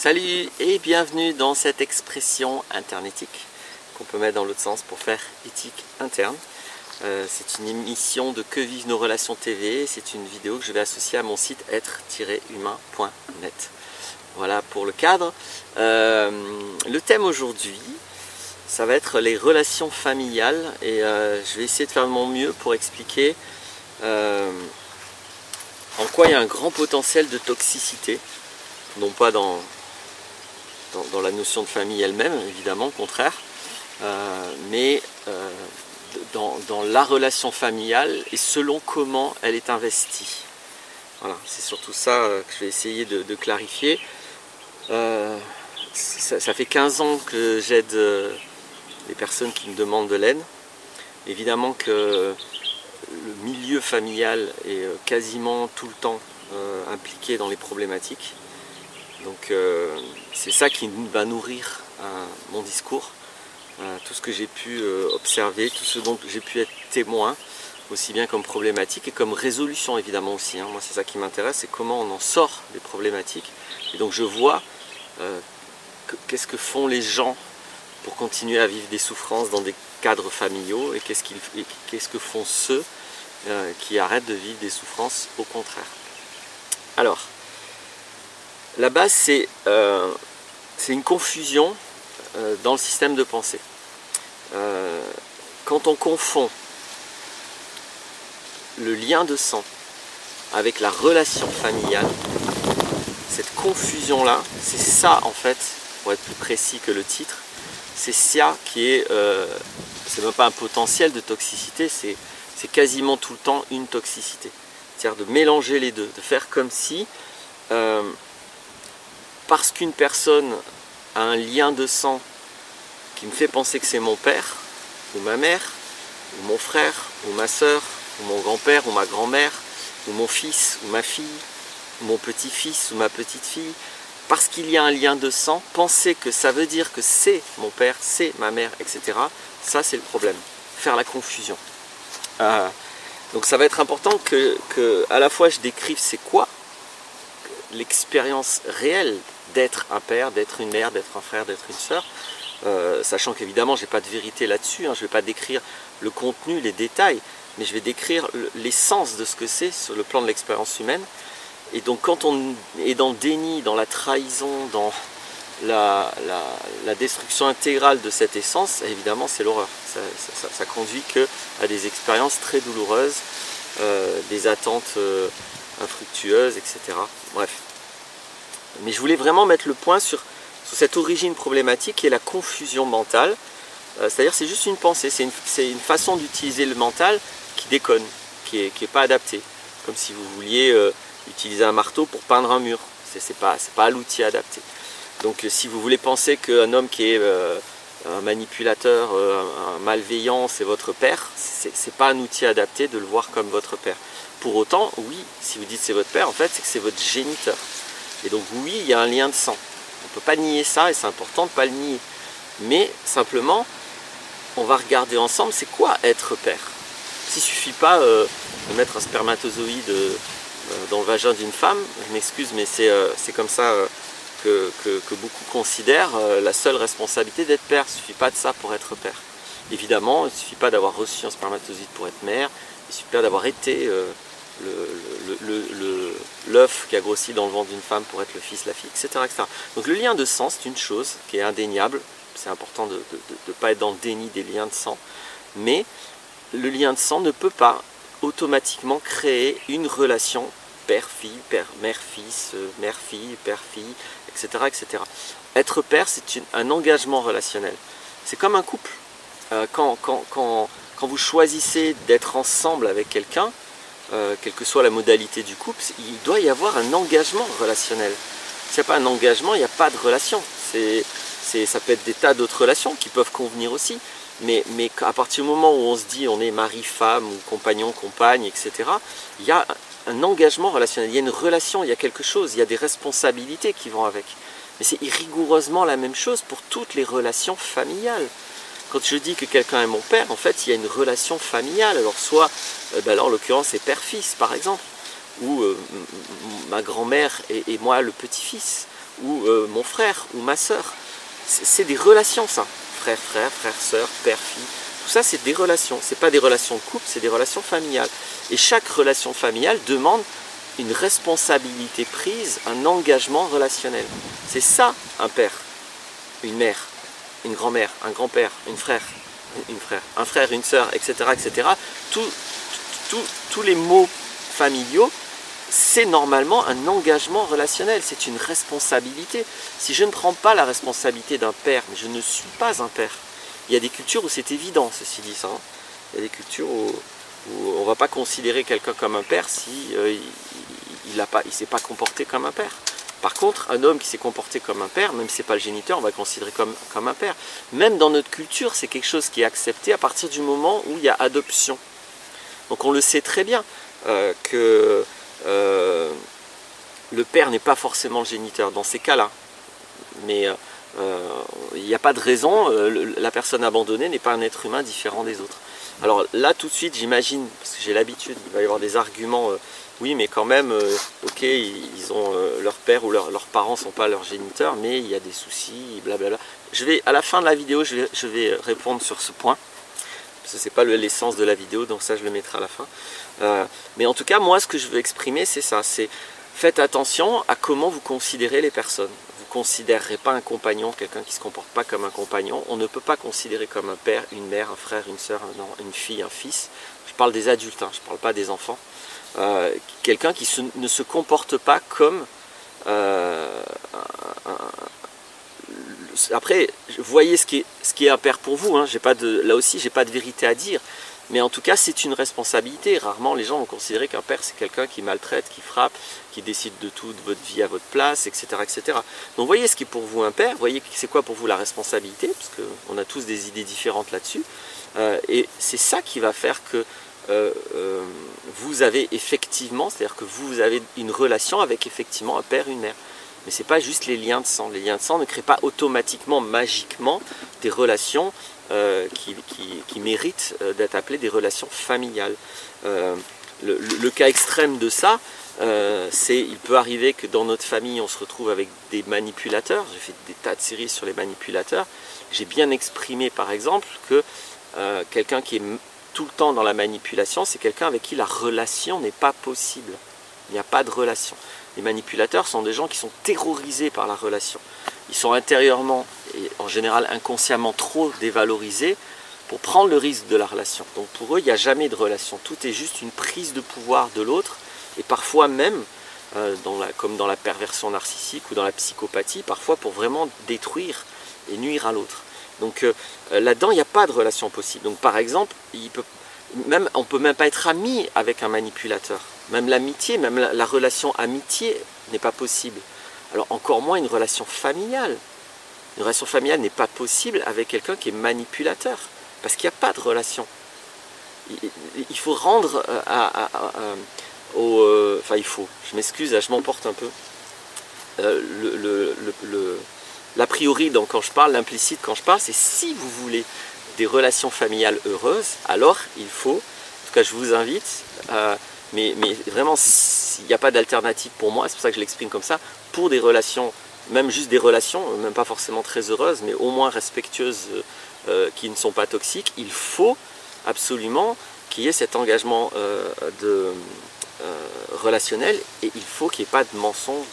Salut et bienvenue dans cette expression internétique qu'on peut mettre dans l'autre sens pour faire éthique interne. C'est une émission de Que vivent nos relations TV, c'est une vidéo que je vais associer à mon site être-humain.net. Voilà pour le cadre. Le thème aujourd'hui, ça va être les relations familiales et je vais essayer de faire de mon mieux pour expliquer en quoi il y a un grand potentiel de toxicité, non pas dans la notion de famille elle-même, évidemment, au contraire, mais dans la relation familiale et selon comment elle est investie. Voilà, c'est surtout ça que je vais essayer de clarifier. Ça fait 15 ans que j'aide les personnes qui me demandent de l'aide. Évidemment que le milieu familial est quasiment tout le temps impliqué dans les problématiques. Donc c'est ça qui va nourrir mon discours, tout ce que j'ai pu observer, tout ce dont j'ai pu être témoin, aussi bien comme problématique et comme résolution évidemment aussi. Moi c'est ça qui m'intéresse, c'est comment on en sort des problématiques. Et donc je vois qu'est-ce que font les gens pour continuer à vivre des souffrances dans des cadres familiaux et qu'est-ce que font ceux qui arrêtent de vivre des souffrances au contraire. Alors, la base, c'est une confusion dans le système de pensée. Quand on confond le lien de sang avec la relation familiale, cette confusion-là, c'est ça en fait, pour être plus précis que le titre, c'est ça qui est, c'est même pas un potentiel de toxicité, c'est quasiment tout le temps une toxicité. C'est-à-dire de mélanger les deux, de faire comme si parce qu'une personne a un lien de sang qui me fait penser que c'est mon père, ou ma mère, ou mon frère, ou ma soeur, ou mon grand-père, ou ma grand-mère, ou mon fils, ou ma fille, ou mon petit-fils, ou ma petite-fille, parce qu'il y a un lien de sang, penser que ça veut dire que c'est mon père, c'est ma mère, etc., ça c'est le problème, faire la confusion. Donc ça va être important que à la fois je décrive c'est quoi l'expérience réelle d'être un père, d'être une mère, d'être un frère, d'être une sœur, sachant qu'évidemment je n'ai pas de vérité là-dessus, je ne vais pas décrire le contenu, les détails, mais je vais décrire l'essence de ce que c'est sur le plan de l'expérience humaine. Et donc quand on est dans le déni, dans la trahison, dans la destruction intégrale de cette essence, évidemment c'est l'horreur. Ça conduit à des expériences très douloureuses, des attentes infructueuses, etc. Bref. Mais je voulais vraiment mettre le point sur cette origine problématique qui est la confusion mentale. C'est-à-dire c'est juste une pensée, c'est une façon d'utiliser le mental qui déconne, qui est pas adaptée. Comme si vous vouliez utiliser un marteau pour peindre un mur. C'est pas l'outil adapté. Donc si vous voulez penser qu'un homme qui est un manipulateur, un malveillant, c'est votre père, c'est pas un outil adapté de le voir comme votre père. Pour autant, oui, si vous dites c'est votre père, en fait, c'est que c'est votre géniteur. Et donc oui, il y a un lien de sang. On ne peut pas nier ça et c'est important de ne pas le nier. Mais simplement, on va regarder ensemble, c'est quoi être père? S'il ne suffit pas de mettre un spermatozoïde dans le vagin d'une femme, je m'excuse, mais c'est comme ça que beaucoup considèrent la seule responsabilité d'être père. Il ne suffit pas de ça pour être père. Évidemment, il ne suffit pas d'avoir reçu un spermatozoïde pour être mère, il suffit pas d'avoir été l'œuf qui a grossi dans le ventre d'une femme pour être le fils, la fille, etc., etc. Donc le lien de sang, c'est une chose qui est indéniable. C'est important de ne pas être dans le déni des liens de sang. Mais le lien de sang ne peut pas automatiquement créer une relation père-fille, mère-fils, mère-fille, père-fille, etc., etc. Être père, c'est un engagement relationnel. C'est comme un couple. Quand vous choisissez d'être ensemble avec quelqu'un, quelle que soit la modalité du couple, il doit y avoir un engagement relationnel. S'il n'y a pas un engagement, il n'y a pas de relation. Ça peut être des tas d'autres relations qui peuvent convenir aussi, mais à partir du moment où on se dit on est mari-femme ou compagnon-compagne, etc., il y a un engagement relationnel, il y a une relation, il y a quelque chose, il y a des responsabilités qui vont avec. Mais c'est rigoureusement la même chose pour toutes les relations familiales. Quand je dis que quelqu'un est mon père, en fait, il y a une relation familiale. Alors, soit, alors en l'occurrence, c'est père-fils, par exemple, ou ma grand-mère et moi, le petit-fils, ou mon frère ou ma sœur. C'est des relations ça. Frère, sœur, père, fille. Tout ça c'est des relations. C'est pas des relations de couple, c'est des relations familiales. Et chaque relation familiale demande une responsabilité prise, un engagement relationnel. C'est ça un père, une mère, une grand-mère, un grand-père, un frère, une sœur, etc. etc. Tous les mots familiaux, c'est normalement un engagement relationnel, c'est une responsabilité. Si je ne prends pas la responsabilité d'un père, je ne suis pas un père. Il y a des cultures où c'est évident, ceci dit ça. Il y a des cultures où on ne va pas considérer quelqu'un comme un père si il ne s'est pas comporté comme un père. Par contre, un homme qui s'est comporté comme un père, même si ce n'est pas le géniteur, on va le considérer comme un père. Même dans notre culture, c'est quelque chose qui est accepté à partir du moment où il y a adoption. Donc on le sait très bien que le père n'est pas forcément le géniteur dans ces cas-là. Mais il n'y a pas de raison, la personne abandonnée n'est pas un être humain différent des autres. Alors là tout de suite j'imagine, parce que j'ai l'habitude, il va y avoir des arguments, oui mais quand même, ok, ils ont leur père ou leurs parents ne sont pas leurs géniteurs, mais il y a des soucis, blablabla. À la fin de la vidéo, je vais répondre sur ce point, parce que ce n'est pas l'essence de la vidéo, donc ça je le mettrai à la fin. Mais en tout cas, moi ce que je veux exprimer c'est ça, c'est faites attention à comment vous considérez les personnes. Vous ne considérerez pas un compagnon, quelqu'un qui ne se comporte pas comme un compagnon. On ne peut pas considérer comme un père, une mère, un frère, une soeur, une fille, un fils. Je parle des adultes, hein, je ne parle pas des enfants. Quelqu'un qui ne se comporte pas comme... Après, voyez ce qui est un père pour vous. Hein. Là aussi, je n'ai pas de vérité à dire. Mais en tout cas, c'est une responsabilité. Rarement, les gens vont considérer qu'un père, c'est quelqu'un qui maltraite, qui frappe, qui décide de tout, de votre vie à votre place, etc. etc. Donc, voyez ce qui est pour vous un père. Voyez c'est quoi pour vous la responsabilité, parce qu'on a tous des idées différentes là-dessus. Et c'est ça qui va faire que vous avez effectivement, c'est-à-dire que vous avez une relation avec effectivement un père, une mère. Mais ce n'est pas juste les liens de sang. Les liens de sang ne créent pas automatiquement, magiquement, des relations qui méritent d'être appelées des relations familiales. Le cas extrême de ça, il peut arriver que dans notre famille, on se retrouve avec des manipulateurs. J'ai fait des tas de séries sur les manipulateurs. J'ai bien exprimé, par exemple, que quelqu'un qui est tout le temps dans la manipulation, c'est quelqu'un avec qui la relation n'est pas possible. Il n'y a pas de relation. Les manipulateurs sont des gens qui sont terrorisés par la relation. Ils sont intérieurement et en général inconsciemment trop dévalorisés pour prendre le risque de la relation. Donc pour eux, il n'y a jamais de relation. Tout est juste une prise de pouvoir de l'autre. Et parfois même, comme dans la perversion narcissique ou dans la psychopathie, parfois pour vraiment détruire et nuire à l'autre. Donc là-dedans, il n'y a pas de relation possible. Donc par exemple, on ne peut même pas être ami avec un manipulateur. Même l'amitié, même la relation amitié n'est pas possible. Alors encore moins une relation familiale. Une relation familiale n'est pas possible avec quelqu'un qui est manipulateur. Parce qu'il n'y a pas de relation. Il faut rendre enfin il faut, je m'excuse, je m'emporte un peu. L'a priori quand je parle, l'implicite quand je parle, c'est si vous voulez des relations familiales heureuses, alors il faut, en tout cas je vous invite, mais vraiment il n'y a pas d'alternative pour moi, c'est pour ça que je l'exprime comme ça, pour des relations, même juste des relations, même pas forcément très heureuses, mais au moins respectueuses, qui ne sont pas toxiques, il faut absolument qu'il y ait cet engagement relationnel, et il faut qu'il n'y ait pas de mensonge,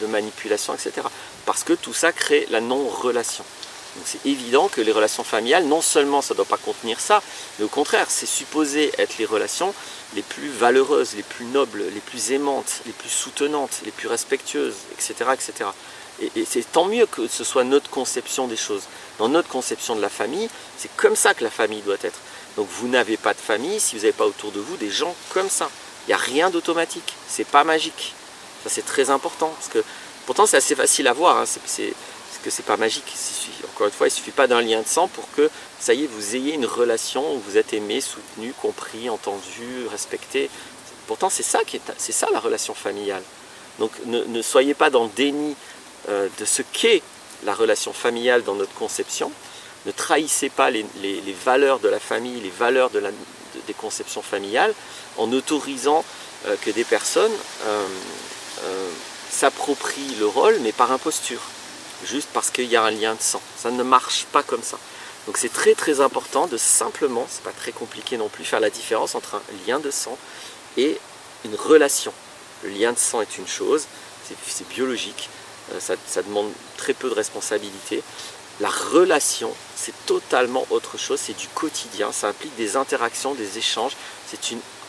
de manipulation, etc. Parce que tout ça crée la non-relation. Donc c'est évident que les relations familiales, non seulement ça ne doit pas contenir ça, mais au contraire, c'est supposé être les relations les plus valeureuses, les plus nobles, les plus aimantes, les plus soutenantes, les plus respectueuses, etc. etc. Et c'est tant mieux que ce soit notre conception des choses. Dans notre conception de la famille, c'est comme ça que la famille doit être. Donc vous n'avez pas de famille si vous n'avez pas autour de vous des gens comme ça. Il n'y a rien d'automatique, c'est pas magique. Ça c'est très important, parce que pourtant c'est assez facile à voir, hein, que c'est pas magique. Encore une fois, il ne suffit pas d'un lien de sang pour que, ça y est, vous ayez une relation où vous êtes aimé, soutenu, compris, entendu, respecté. Pourtant c'est ça la relation familiale. Donc ne soyez pas dans le déni de ce qu'est la relation familiale dans notre conception. Ne trahissez pas les valeurs de la famille, les valeurs des conceptions familiales, en autorisant que des personnes s'approprient le rôle, mais par imposture, juste parce qu'il y a un lien de sang. Ça ne marche pas comme ça. Donc c'est très très important de simplement, c'est pas très compliqué non plus, faire la différence entre un lien de sang et une relation. Le lien de sang est une chose, c'est biologique, ça demande très peu de responsabilité. La relation, c'est totalement autre chose, c'est du quotidien, ça implique des interactions, des échanges,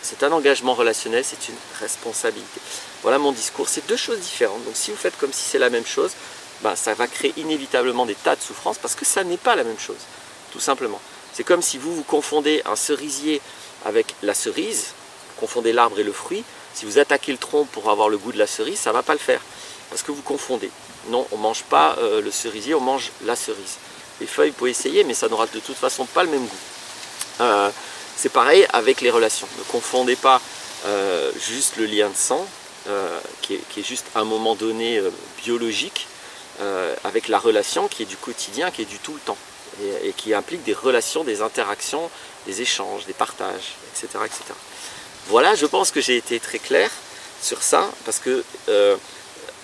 c'est un engagement relationnel, c'est une responsabilité. Voilà mon discours, c'est deux choses différentes. Donc si vous faites comme si c'est la même chose, ben, ça va créer inévitablement des tas de souffrances parce que ça n'est pas la même chose, tout simplement. C'est comme si vous confondez un cerisier avec la cerise, vous confondez l'arbre et le fruit. Si vous attaquez le tronc pour avoir le goût de la cerise, ça ne va pas le faire, parce que vous confondez. Non, on ne mange pas le cerisier, on mange la cerise. Les feuilles, vous pouvez essayer, mais ça n'aura de toute façon pas le même goût. C'est pareil avec les relations. Ne confondez pas juste le lien de sang, qui est juste un moment donné biologique, avec la relation qui est du quotidien, qui est du tout le temps, et qui implique des relations, des interactions, des échanges, des partages, etc. etc. Voilà, je pense que j'ai été très clair sur ça, parce que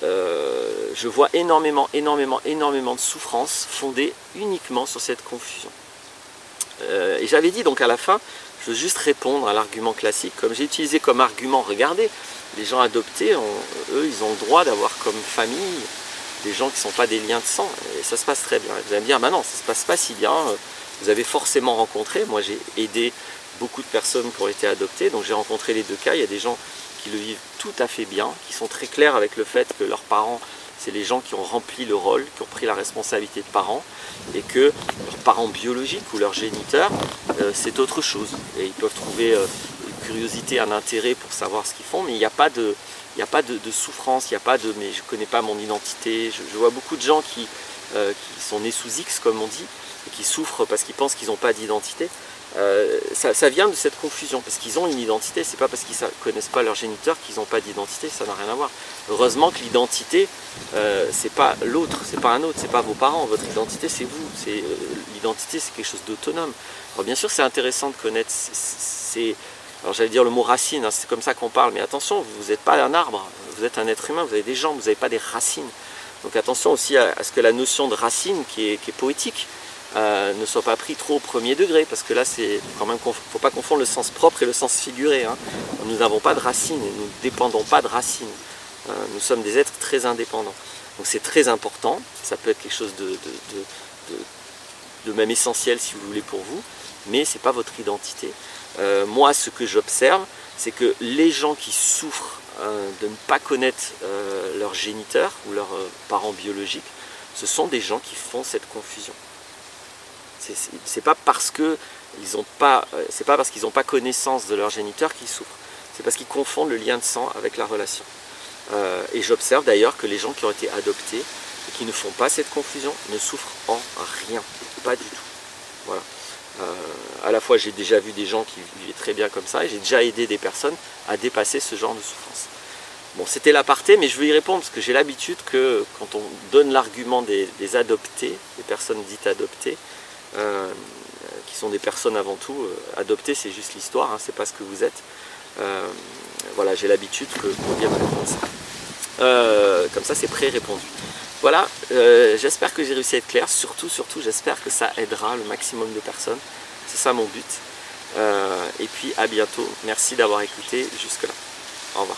je vois énormément de souffrances fondées uniquement sur cette confusion. Et j'avais dit donc à la fin, je veux juste répondre à l'argument classique, comme j'ai utilisé comme argument, regardez, les gens adoptés, eux, ils ont le droit d'avoir comme famille des gens qui ne sont pas des liens de sang, et ça se passe très bien. Et vous allez me dire, bah non, ça ne se passe pas si bien, vous avez forcément rencontré, moi j'ai aidé beaucoup de personnes qui ont été adoptées, donc j'ai rencontré les deux cas. Il y a des gens qui le vivent tout à fait bien, qui sont très clairs avec le fait que leurs parents, c'est les gens qui ont rempli le rôle, qui ont pris la responsabilité de parents, et que leurs parents biologiques ou leurs géniteurs, c'est autre chose. Et ils peuvent trouver une curiosité, un intérêt pour savoir ce qu'ils font, mais il n'y a pas de souffrance, il n'y a pas de « mais je ne connais pas mon identité ». Je vois beaucoup de gens qui sont nés sous X, comme on dit, et qui souffrent parce qu'ils pensent qu'ils n'ont pas d'identité. Ça vient de cette confusion, parce qu'ils ont une identité, c'est pas parce qu'ils ne connaissent pas leur géniteur qu'ils n'ont pas d'identité, ça n'a rien à voir. Heureusement que l'identité, c'est pas l'autre, c'est pas un autre, c'est pas vos parents, votre identité c'est vous, l'identité c'est quelque chose d'autonome. Alors bien sûr c'est intéressant de connaître, alors j'allais dire le mot racine, hein, c'est comme ça qu'on parle, mais attention, vous n'êtes pas un arbre, vous êtes un être humain, vous avez des jambes, vous n'avez pas des racines. Donc attention aussi à ce que la notion de racine, qui est poétique, ne soit pas pris trop au premier degré, parce que là c'est quand même, faut pas confondre le sens propre et le sens figuré, hein. Nous n'avons pas de racines, et nous ne dépendons pas de racines, nous sommes des êtres très indépendants, donc c'est très important, ça peut être quelque chose de même essentiel si vous voulez pour vous, mais c'est pas votre identité. Moi ce que j'observe, c'est que les gens qui souffrent de ne pas connaître leurs géniteurs ou leurs parents biologiques, ce sont des gens qui font cette confusion. C'est pas parce qu'ils n'ont pas connaissance de leur géniteur qu'ils souffrent. C'est parce qu'ils confondent le lien de sang avec la relation. Et j'observe d'ailleurs que les gens qui ont été adoptés et qui ne font pas cette confusion ne souffrent en rien, pas du tout. Voilà. À la fois j'ai déjà vu des gens qui vivaient très bien comme ça, et j'ai déjà aidé des personnes à dépasser ce genre de souffrance. Bon, c'était l'aparté, mais je veux y répondre parce que j'ai l'habitude que quand on donne l'argument des adoptés, des personnes dites adoptées, qui sont des personnes avant tout, adoptées c'est juste l'histoire, hein, c'est pas ce que vous êtes. Voilà, j'ai l'habitude qu'on vienne répondre ça. Comme ça c'est pré-répondu. Voilà, j'espère que j'ai réussi à être clair, surtout j'espère que ça aidera le maximum de personnes, c'est ça mon but. Et puis à bientôt, merci d'avoir écouté jusque là, au revoir.